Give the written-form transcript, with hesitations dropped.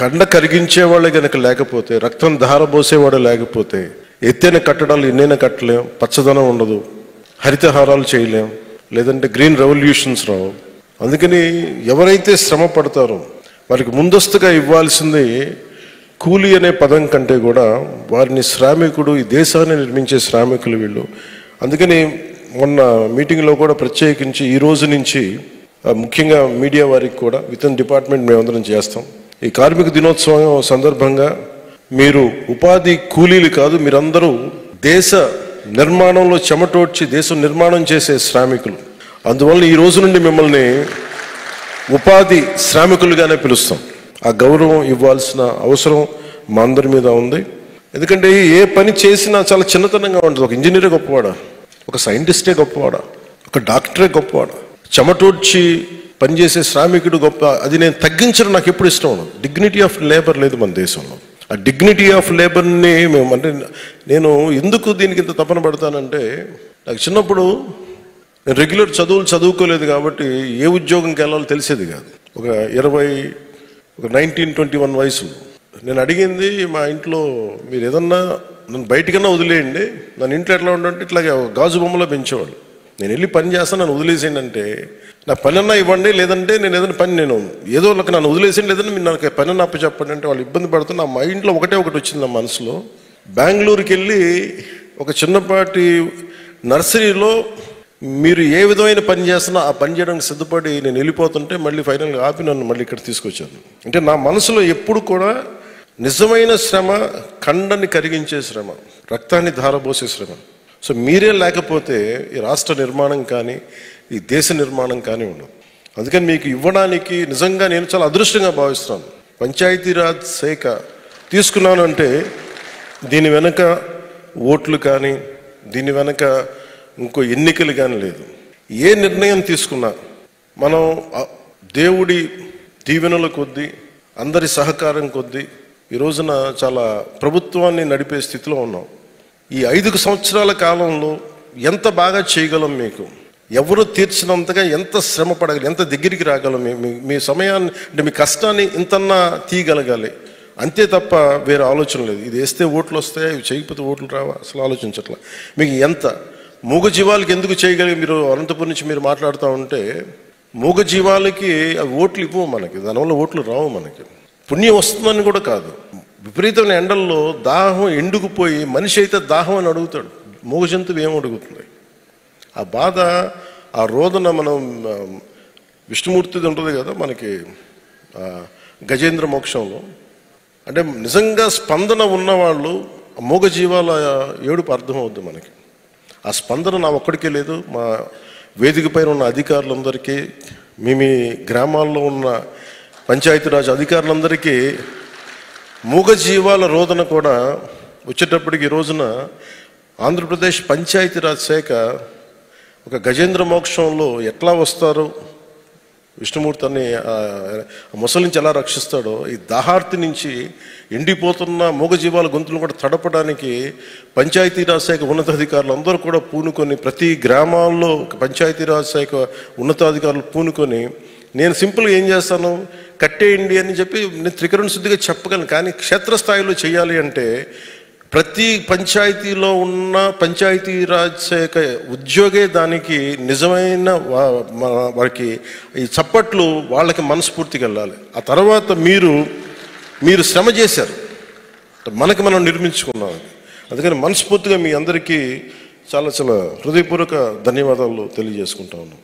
కండ కరిగించేవాళ్ళే కనుక లేకపోతే, రక్తం ధారబోసేవాడు లేకపోతే, ఎత్తైన కట్టడాలు ఎన్నైనా కట్టలేం, పచ్చదనం ఉండదు, హరితహారాలు చేయలేం, లేదంటే గ్రీన్ రెవల్యూషన్స్ రావు. అందుకని ఎవరైతే శ్రమ పడతారో వారికి ముందస్తుగా ఇవ్వాల్సింది కూలి అనే పదం కంటే కూడా వారిని శ్రామికుడు, ఈ దేశాన్ని నిర్మించే శ్రామికులు వీళ్ళు. అందుకని మొన్న మీటింగ్లో కూడా ప్రత్యేకించి ఈ రోజు నుంచి ముఖ్యంగా మీడియా వారికి కూడా విత్ ఇన్ డిపార్ట్మెంట్ మేమందరం చేస్తాం. ఈ కార్మిక దినోత్సవం సందర్భంగా మీరు ఉపాధి కూలీలు కాదు, మీరందరూ దేశ నిర్మాణంలో చెమటోడ్చి దేశం నిర్మాణం చేసే శ్రామికులు. అందువల్ల ఈ రోజు నుండి మిమ్మల్ని ఉపాధి శ్రామికులుగానే పిలుస్తాం. ఆ గౌరవం ఇవ్వాల్సిన అవసరం మా అందరి మీద ఉంది. ఎందుకంటే ఏ పని చేసినా చాలా చిన్నతనంగా ఉంటుంది. ఒక ఇంజనీరే గొప్పవాడా, ఒక సైంటిస్టే గొప్పవాడా, ఒక డాక్టరే గొప్పవాడా, చెమటోడ్చి పనిచేసే శ్రామికుడు గొప్ప, అది నేను తగ్గించడం నాకు ఎప్పుడు ఇష్టం ఉండదు. డిగ్నిటీ ఆఫ్ లేబర్ లేదు మన దేశంలో. ఆ డిగ్నిటీ ఆఫ్ లేబర్ని మేము అంటే నేను ఎందుకు దీనికి ఇంత తపన పడతానంటే, నాకు చిన్నప్పుడు నేను రెగ్యులర్ చదువుకోలేదు కాబట్టి ఏ ఉద్యోగంకి వెళ్ళాలో తెలిసేది కాదు. ఒక 19-21 వయసు నేను అడిగింది మా ఇంట్లో, మీరు ఏదన్నా నన్ను బయటికన్నా వదిలేయండి, నన్ను ఇంట్లో ఎట్లా ఉండంటే ఇట్లాగే గాజు బొమ్మలో పెంచేవాళ్ళు. నేను వెళ్ళి పని చేస్తాను, నన్ను వదిలేసేయండి అంటే, నా పని అన్నా ఇవ్వండి, లేదంటే నేను ఏదైనా పని నేను ఏదో నన్ను వదిలేసేయండి, లేదంటే మీరు నాకు పని అన్న అప్పు చెప్పండి అంటే వాళ్ళు ఇబ్బంది పడుతున్న నా మైండ్లో ఒకటి వచ్చింది నా మనసులో. బెంగళూరుకి వెళ్ళి ఒక చిన్నపాటి నర్సరీలో మీరు ఏ విధమైన పని చేస్తున్నా ఆ పని చేయడానికి సిద్ధపడి నేను వెళ్ళిపోతుంటే మళ్ళీ ఫైనల్గా ఆపి నన్ను మళ్ళీ ఇక్కడ తీసుకొచ్చాను. అంటే నా మనసులో ఎప్పుడు కూడా నిజమైన శ్రమ, కండని కరిగించే శ్రమ, రక్తాన్ని ధారబోసే శ్రమ. సో మీరే లేకపోతే ఈ రాష్ట్ర నిర్మాణం కానీ ఈ దేశ నిర్మాణం కానీ ఉండదు. అందుకని మీకు ఇవ్వడానికి నిజంగా నేను చాలా అదృష్టంగా భావిస్తున్నాను. పంచాయతీరాజ్ శాఖ తీసుకున్నాను అంటే దీని వెనక ఓట్లు కానీ దీని వెనక ఇంకో ఎన్నికలు కానీ లేదు. ఏ నిర్ణయం తీసుకున్నా మనం దేవుడి దీవెనల కొద్దీ, అందరి సహకారం కొద్దీ ఈ రోజున చాలా ప్రభుత్వాన్ని నడిపే స్థితిలో ఉన్నాం. ఈ 5 సంవత్సరాల కాలంలో ఎంత బాగా చేయగలం, మీకు ఎవరు తీర్చినంతగా ఎంత శ్రమ పడగలి, ఎంత దగ్గరికి రాగలం, మీ సమయాన్ని అంటే మీ కష్టాన్ని ఇంతన్నా తీయగలగాలి. అంతే తప్ప వేరే ఆలోచన లేదు. ఇది వేస్తే ఓట్లు వస్తాయా, ఇవి చేయకపోతే ఓట్లు రావా, అసలు ఆలోచించట్లా. మీకు ఎంత మూగజీవాలకి ఎందుకు చేయగలిగి, మీరు అనంతపురం నుంచి మీరు మాట్లాడుతూ ఉంటే మూగజీవాలకి అవి ఓట్లు ఇవ్వవు మనకి, దానివల్ల ఓట్లు రావు మనకి. పుణ్యం వస్తుందని కూడా కాదు, విపరీతమైన ఎండల్లో దాహం ఎండుకుపోయి మనిషి అయితే దాహం అని అడుగుతాడు, మూగ జంతువు ఏం అడుగుతుంది? ఆ బాధ, ఆ రోదన మనం విష్ణుమూర్తిది ఉంటుంది కదా మనకి గజేంద్ర మోక్షంలో. అంటే నిజంగా స్పందన ఉన్నవాళ్ళు మూగజీవాల ఏడుపు అర్థమవుద్ది మనకి. ఆ స్పందన నా ఒక్కడికే లేదు, మా వేదిక పైన ఉన్న అధికారులందరికీ, మీ గ్రామాల్లో ఉన్న పంచాయతీరాజ్ అధికారులందరికీ మూగజీవాల రోదన కూడా వచ్చేటప్పటికి ఈ రోజున ఆంధ్రప్రదేశ్ పంచాయతీరాజ్ శాఖ ఒక గజేంద్ర మోక్షంలో ఎట్లా వస్తారో విష్ణుమూర్తిని ముసలి నుంచి ఎలా రక్షిస్తాడో, ఈ దాహార్తి నుంచి ఎండిపోతున్న మూగజీవాల గొంతులను కూడా తడపడానికి పంచాయతీరాజ్ శాఖ ఉన్నతాధికారులు అందరూ కూడా పూనుకొని, ప్రతి గ్రామాల్లో పంచాయతీరాజ్ శాఖ ఉన్నతాధికారులు పూనుకొని, నేను సింపుల్గా ఏం చేస్తాను, కట్టేయండి అని చెప్పి నేను త్రికరణ శుద్ధిగా చెప్పగలను. కానీ క్షేత్రస్థాయిలో చేయాలి అంటే ప్రతి పంచాయతీలో ఉన్న పంచాయతీరాజ్ శాఖ ఉద్యోగే దానికి నిజమైన వారికి ఈ చప్పట్లు వాళ్ళకి మనస్ఫూర్తిగా వెళ్ళాలి. ఆ తర్వాత మీరు శ్రమ చేశారు, మనకి మనం నిర్మించుకున్నాం. అందుకని మనస్ఫూర్తిగా మీ అందరికీ చాలా చాలా హృదయపూర్వక ధన్యవాదాలు తెలియజేసుకుంటా ఉన్నాం.